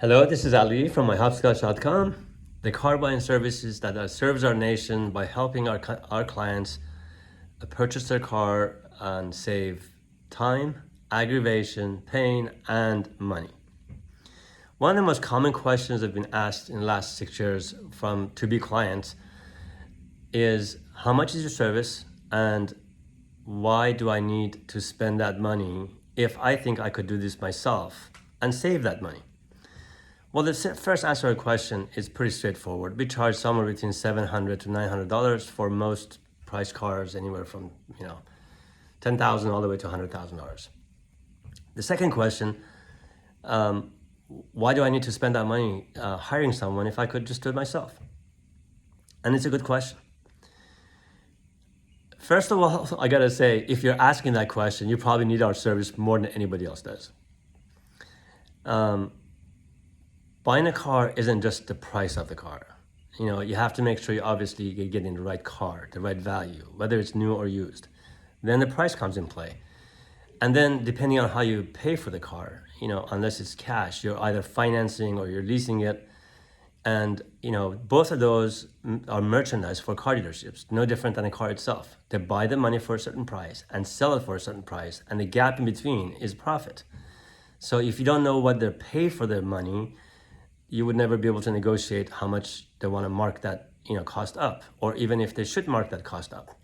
Hello, this is Ali from myHopscotch.com, the car buying services that serves our nation by helping our clients purchase their car and save time, aggravation, pain, and money. One of the most common questions that have been asked in the last 6 years from to-be clients is, how much is your service and why do I need to spend that money if I think I could do this myself and save that money? Well, the first answer to the question is pretty straightforward. We charge somewhere between $700 to $900 for most price cars, anywhere from $10,000 all the way to $100,000. The second question, why do I need to spend that money hiring someone if I could just do it myself? And it's a good question. First of all, I gotta say, if you're asking that question, you probably need our service more than anybody else does. Buying a car isn't just the price of the car. You have to make sure you're getting the right car, the right value, whether it's new or used. Then the price comes in play. And then depending on how you pay for the car, unless it's cash, you're either financing or you're leasing it. And, both of those are merchandise for car dealerships, no different than a car itself. They buy the money for a certain price and sell it for a certain price, and the gap in between is profit. So if you don't know what they pay for their money, you would never be able to negotiate how much they want to mark that cost up, or even if they should mark that cost up.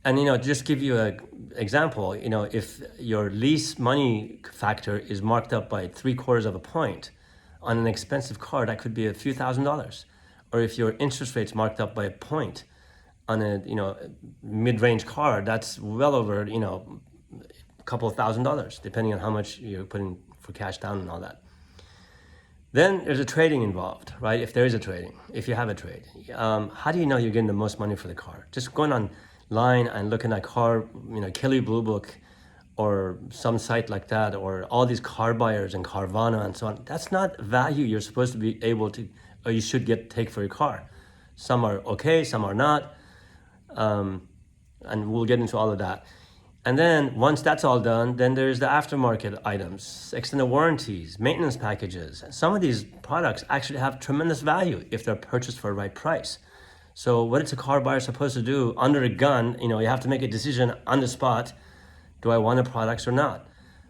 And just give you an example, if your lease money factor is marked up by 3/4 of a point on an expensive car, that could be a few $1,000s. Or if your interest rate's marked up by a point on a mid-range car, that's well over a couple of $1,000s, depending on how much you're putting for cash down and all that. Then there's a trading involved, right? If there is a trading, if you have a trade. How do you know you're getting the most money for the car? Just going online and looking at car, Kelly Blue Book or some site like that, or all these car buyers and Carvana and so on. That's not value you're supposed to be able to, or you should take for your car. Some are okay, some are not. And we'll get into all of that. And then once that's all done, then there's the aftermarket items, extended warranties, maintenance packages. Some of these products actually have tremendous value if they're purchased for the right price. So what is a car buyer supposed to do under a gun? You have to make a decision on the spot. Do I want the products or not?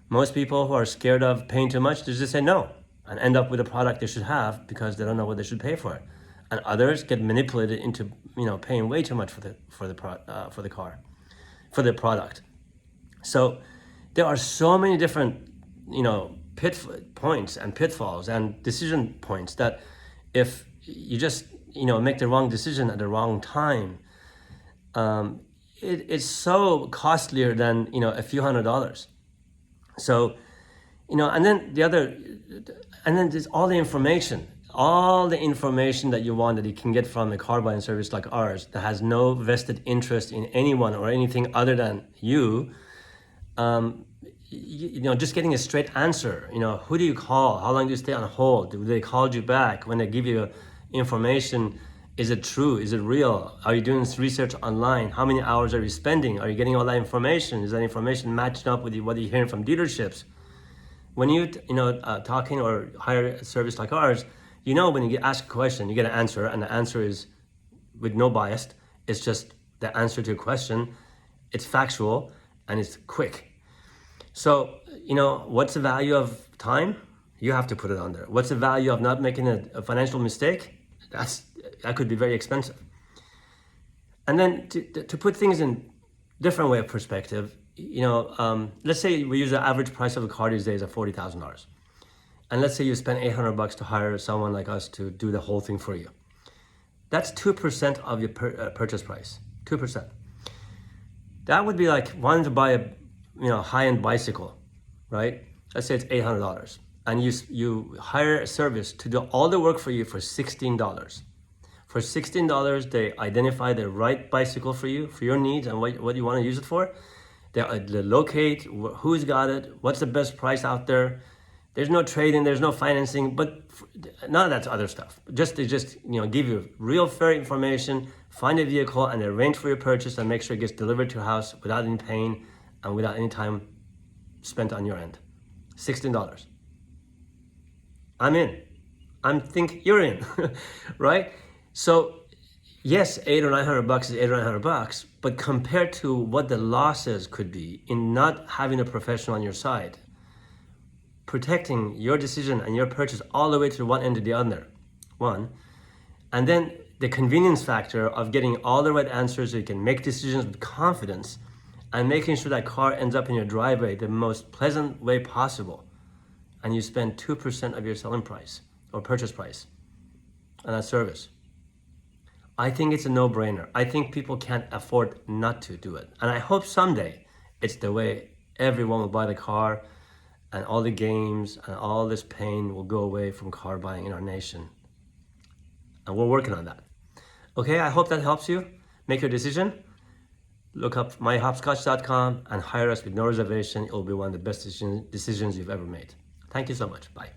Most people who are scared of paying too much, they just say no and end up with a product they should have because they don't know what they should pay for it. And others get manipulated into paying way too much for the product. So there are so many different, points and pitfalls and decision points that if you just, make the wrong decision at the wrong time, it's so costlier than, a few $100s. So, and then there's all the information that you want that you can get from a car buying service like ours that has no vested interest in anyone or anything other than you. Just getting a straight answer. Who do you call? How long do you stay on hold? Do they call you back when they give you information? Is it true? Is it real? Are you doing this research online? How many hours are you spending? Are you getting all that information? Is that information matched up with what you're hearing from dealerships? When you talking or hire a service like ours, when you ask a question, you get an answer, and the answer is with no bias. It's just the answer to a question. It's factual and it's quick. So, what's the value of time? You have to put it on there. What's the value of not making a financial mistake? That could be very expensive. And then to put things in different way of perspective, let's say we use the average price of a car these days of $40,000. And let's say you spend $800 to hire someone like us to do the whole thing for you. That's 2% of your purchase price, 2%. That would be like wanting to buy a high-end bicycle, right? Let's say it's $800, and you hire a service to do all the work for you for $16. For $16, they identify the right bicycle for you, for your needs and what you want to use it for. They locate who's got it, what's the best price out there. There's no trading, there's no financing, but none of that's other stuff. They just give you real fair information, find a vehicle, and arrange for your purchase and make sure it gets delivered to your house without any pain and without any time spent on your end. $16. I'm in. I think you're in, right? So yes, $800 or $900 is $800 or $900, but compared to what the losses could be in not having a professional on your side, protecting your decision and your purchase all the way to one end to the other, and then the convenience factor of getting all the right answers so you can make decisions with confidence and making sure that car ends up in your driveway the most pleasant way possible, and you spend 2% of your selling price or purchase price on that service. I think it's a no-brainer. I think people can't afford not to do it. And I hope someday it's the way everyone will buy the car and all the games and all this pain will go away from car buying in our nation. And we're working on that. Okay, I hope that helps you make your decision. Look up myHopscotch.com and hire us with no reservation. It will be one of the best decisions you've ever made. Thank you so much. Bye.